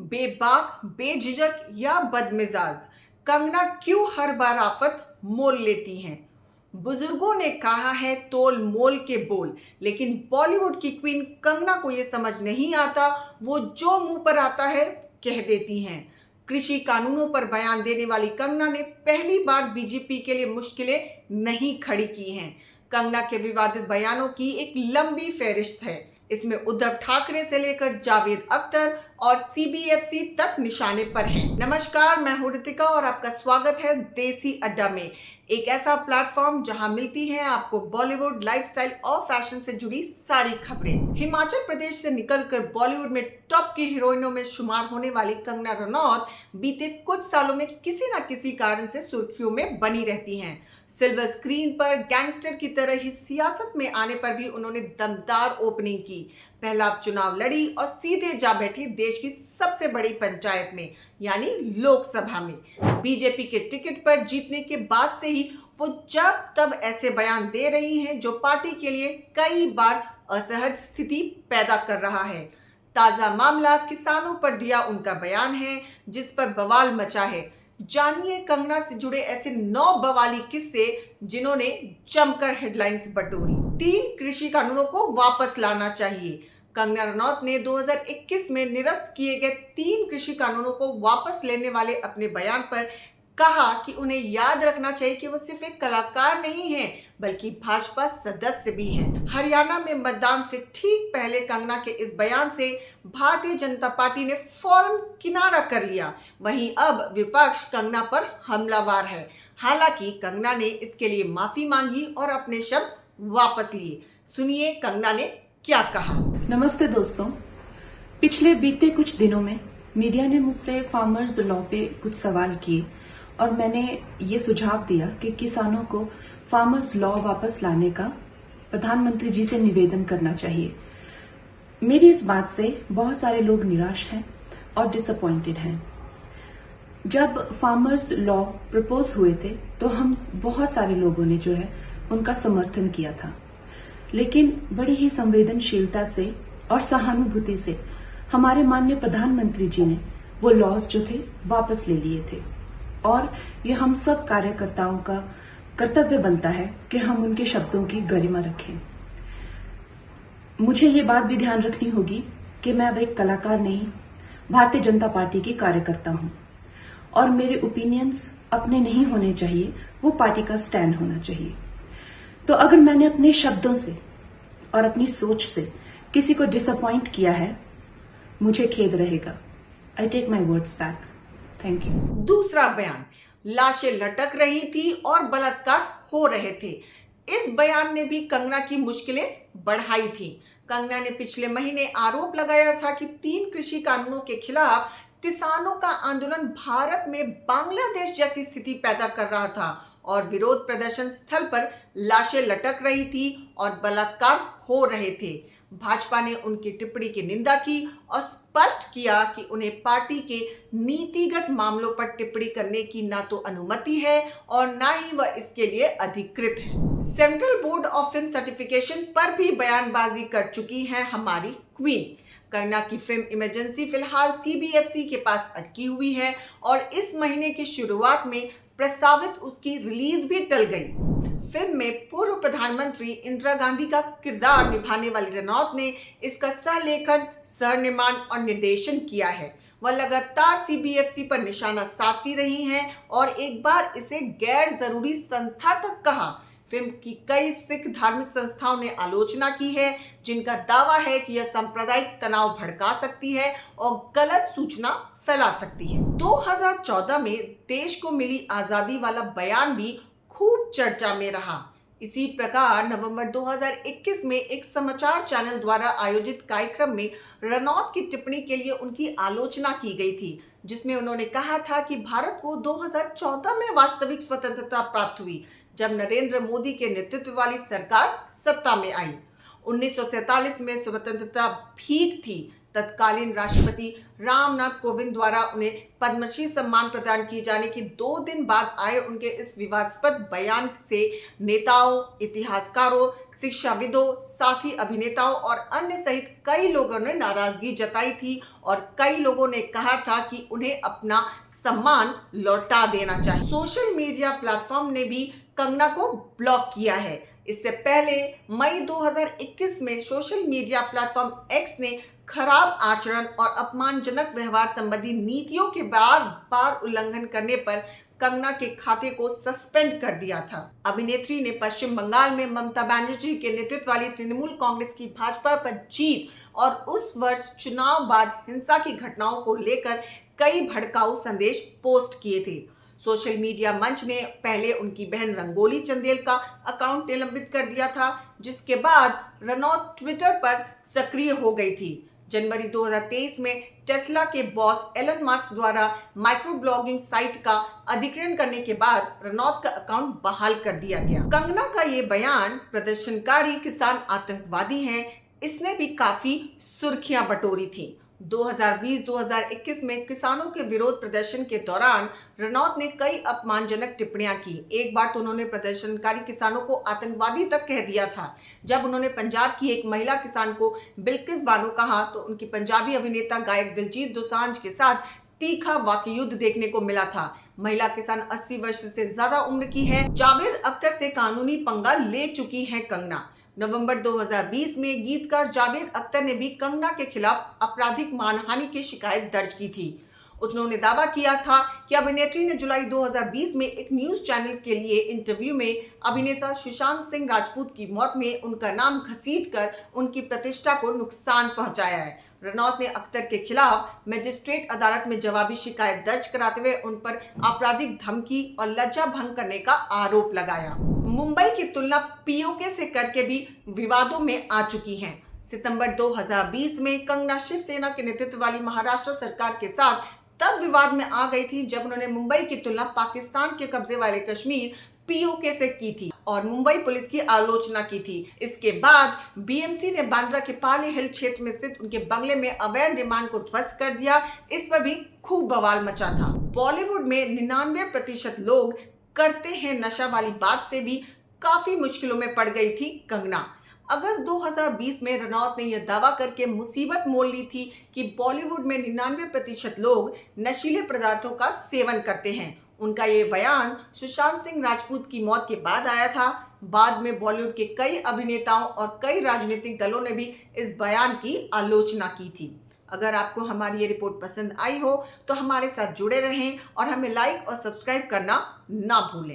बेबाक, बेझिझक या बदमिजाज, कंगना क्यों हर बार आफत मोल लेती हैं? बुजुर्गों ने कहा है तोल मोल के बोल, लेकिन बॉलीवुड की क्वीन कंगना को यह समझ नहीं आता। वो जो मुंह पर आता है कह देती हैं। कृषि कानूनों पर बयान देने वाली कंगना ने पहली बार बीजेपी के लिए मुश्किलें नहीं खड़ी की हैं। कंगना के विवादित बयानों की एक लंबी फहरिस्त है। इसमें उद्धव ठाकरे से लेकर जावेद अख्तर और सीबीएफसी तक निशाने पर हैं। नमस्कार, मैं हूं रितिका और आपका स्वागत है देसी अड्डा में, एक ऐसा प्लेटफॉर्म जहां मिलती हैं आपको बॉलीवुड, लाइफस्टाइल और फैशन से जुड़ी सारी खबरें। हिमाचल प्रदेश से निकलकर बॉलीवुड में टॉप की हीरोइनों में शुमार होने वाली कंगना रनौत बीते कुछ सालों में किसी न किसी कारण से सुर्खियों में बनी रहती हैं। सिल्वर स्क्रीन पर गैंगस्टर की तरह ही सियासत में आने पर भी उन्होंने दमदार ओपनिंग की, पहला चुनाव लड़ी और सीधे जा बैठी देश की सबसे बड़ी पंचायत में, यानी लोकसभा में। बीजेपी के टिकट पर जीतने के बाद से ही वो जब तब ऐसे बयान दे रही हैं जो पार्टी के लिए कई बार असहज स्थिति पैदा कर रहा है। ताजा मामला किसानों पर दिया उनका बयान है, जिस पर बवाल मचा है। जानिए कंगना से जुड़े ऐसे 9 बवाली किस्से जिन्होंने जमकर हेडलाइंस बटोरी। 3 कृषि कानूनों को वापस लाना चाहिए। कंगना रनौत ने 2021 में निरस्त किए गए 3 कृषि कानूनों को वापस लेने वाले अपने बयान पर कहा कि उन्हें याद रखना चाहिए कि वो सिर्फ एक कलाकार नहीं हैं, बल्कि भाजपा सदस्य भी हैं। हरियाणा में मतदान से ठीक पहले कंगना के इस बयान से भारतीय जनता पार्टी ने फौरन किनारा कर लिया। वहीं अब विपक्ष कंगना पर हमलावर है। हालांकि कंगना ने इसके लिए माफी मांगी और अपने शब्द वापस लिए। सुनिए कंगना ने क्या कहा। नमस्ते दोस्तों, पिछले बीते कुछ दिनों में मीडिया ने मुझसे फार्मर्स लॉ पे कुछ सवाल किए और मैंने ये सुझाव दिया कि किसानों को फार्मर्स लॉ वापस लाने का प्रधानमंत्री जी से निवेदन करना चाहिए। मेरी इस बात से बहुत सारे लोग निराश हैं और डिसअपॉइंटेड हैं। जब फार्मर्स लॉ प्रपोज हुए थे तो हम बहुत सारे लोगों ने जो है उनका समर्थन किया था, लेकिन बड़ी ही संवेदनशीलता से और सहानुभूति से हमारे माननीय प्रधानमंत्री जी ने वो लॉज जो थे वापस ले लिए थे और ये हम सब कार्यकर्ताओं का कर्तव्य बनता है कि हम उनके शब्दों की गरिमा रखें। मुझे ये बात भी ध्यान रखनी होगी कि मैं अब एक कलाकार नहीं, भारतीय जनता पार्टी की कार्यकर्ता हूं और मेरे ओपिनियंस अपने नहीं होने चाहिए, वो पार्टी का स्टैंड होना चाहिए। तो अगर मैंने अपने शब्दों से और अपनी सोच से किसी को डिसअपॉइंट किया है, मुझे खेद रहेगा। I take my words back. Thank you. दूसरा बयान, लाशें लटक रही थी और बलात्कार हो रहे थे। इस बयान ने भी कंगना की मुश्किलें बढ़ाई थी। कंगना ने पिछले महीने आरोप लगाया था कि 3 कृषि कानूनों के खिलाफ किसानों का आंदोलन भारत में बांग्लादेश जैसी स्थिति पैदा कर रहा था और विरोध प्रदर्शन स्थल पर लाशें लटक रही थी और बलात्कार हो रहे थे। भाजपा ने उनकी टिप्पणी की निंदा की और स्पष्ट किया कि उन्हें पार्टी के नीतिगत मामलों पर टिप्पणी करने की ना तो अनुमति है और ना ही वह इसके लिए अधिकृत है। Central board of film certification पर भी बयानबाजी कर चुकी है हमारी क्वीन। कंगना की फिल्म इमरजेंसी फिलहाल सीबीएफसी के पास अटकी हुई है और इस महीने की शुरुआत में प्रस्तावित उसकी रिलीज भी टल गई। फिल्म में पूर्व प्रधानमंत्री इंदिरा गांधी का किरदार निभाने वाली रनौत ने इसका सहलेखन, सह-निर्माण और निर्देशन किया है। वह लगातार सीबीएफसी पर निशाना साधती रही हैं और एक बार इसे गैर जरूरी संस्था तक कहा। फिल्म की कई सिख धार्मिक संस्थाओं ने आलोचना की है, जिनका दावा है कि यह सांप्रदायिक तनाव भड़का सकती है और गलत सूचना फैला सकती है। 2014 में देश को मिली आजादी वाला बयान भी खूब चर्चा में रहा। इसी प्रकार नवंबर 2021 में एक समाचार चैनल द्वारा आयोजित कार्यक्रम में रनौत की टिप्पणी के लिए उनकी आलोचना की गई थी, जिसमें उन्होंने कहा था कि भारत को 2014 में वास्तविक स्वतंत्रता प्राप्त हुई, जब नरेंद्र मोदी के नेतृत्व वाली सरकार सत्ता में आई। 1947 में स्वतंत्रता भीख थी, तत्कालीन राष्ट्रपति रामनाथ कोविंद द्वारा उन्हें पद्मश्री सम्मान प्रदान किए जाने के 2 दिन बाद आए उनके इस विवादास्पद बयान से नेताओं, इतिहासकारों, शिक्षाविदों, साथी अभिनेताओं और अन्य सहित कई लोगों ने नाराजगी जताई थी और कई लोगों ने कहा था कि उन्हें अपना सम्मान लौटा देना चाहिए। सोशल मीडिया प्लेटफॉर्म ने भी कंगना को ब्लॉक किया है। इससे पहले मई 2021 में सोशल मीडिया प्लेटफॉर्म एक्स ने खराब आचरण और अपमानजनक व्यवहार संबंधी नीतियों के बार उल्लंघन करने पर कंगना के खाते को सस्पेंड कर दिया था। अभिनेत्री ने पश्चिम बंगाल में ममता बनर्जी के नेतृत्व वाली तृणमूल कांग्रेस की भाजपा पर जीत और उस वर्ष चुनाव बाद हिंसा की घटनाओं को लेकर कई भड़काऊ संदेश पोस्ट किए थे। सोशल मीडिया मंच ने पहले उनकी बहन रंगोली चंदेल का अकाउंट निलंबित कर दिया था, जिसके बाद रनौत ट्विटर पर सक्रिय हो गई थी। जनवरी 2023 में टेस्ला के बॉस एलन मस्क द्वारा माइक्रो ब्लॉगिंग साइट का अधिग्रहण करने के बाद रनौत का अकाउंट बहाल कर दिया गया। कंगना का ये बयान प्रदर्शनकारी किसान आतंकवादी हैं, इसने भी काफी सुर्खियां बटोरी थी। 2020-2021 में किसानों के विरोध प्रदर्शन के दौरान रनौत ने कई अपमानजनक टिप्पणियां की। एक बार तो उन्होंने प्रदर्शनकारी किसानों को आतंकवादी तक कह दिया था। जब उन्होंने पंजाब की एक महिला किसान को बिल्किस बानो कहा तो उनकी पंजाबी अभिनेता गायक दिलजीत दोसांझ के साथ तीखा वाकई युद्ध देखने को मिला था। महिला किसान 80 वर्ष से ज्यादा उम्र की है। जावेद अख्तर से कानूनी पंगा ले चुकी है कंगना। नवंबर 2020 में गीतकार जावेद अख्तर ने भी कंगना के खिलाफ आपराधिक मानहानि की शिकायत दर्ज की थी। उन्होंने दावा किया था कि अभिनेत्री ने जुलाई 2020 में एक न्यूज चैनल के लिए इंटरव्यू में अभिनेता सुशांत सिंह राजपूत की मौत में उनका नाम घसीटकर उनकी प्रतिष्ठा को नुकसान पहुंचाया है। रनौत ने अख्तर के खिलाफ मजिस्ट्रेट अदालत में जवाबी शिकायत दर्ज कराते हुए उन पर आपराधिक धमकी और लज्जा भंग करने का आरोप लगाया। मुंबई की तुलना पीओके से करके भी विवादों में आ चुकी हैं। सितंबर 2020 में कंगना शिवसेना के नेतृत्व वाली महाराष्ट्र सरकार के साथ तब विवाद में आ गई थी जब उन्होंने मुंबई की तुलना पाकिस्तान के कब्जे वाले कश्मीर पीओके से की थी और मुंबई पुलिस की आलोचना की थी। इसके बाद बीएमसी ने बांद्रा के पाली हिल क्षेत्र में स्थित उनके बंगले में अवैध निर्माण को ध्वस्त कर दिया। इस पर भी खूब बवाल मचा था। बॉलीवुड में 99% लोग करते हैं नशा वाली बात से भी काफी मुश्किलों में पड़ गई थी कंगना। अगस्त 2020 में रनौत ने यह दावा करके मुसीबत मोल ली थी कि बॉलीवुड में 99% लोग नशीले पदार्थों का सेवन करते हैं। उनका ये बयान सुशांत सिंह राजपूत की मौत के बाद आया था। बाद में बॉलीवुड के कई अभिनेताओं और कई राजनीतिक दलों ने भी इस बयान की आलोचना की थी। अगर आपको हमारी ये रिपोर्ट पसंद आई हो तो हमारे साथ जुड़े रहें और हमें लाइक और सब्सक्राइब करना ना भूलें।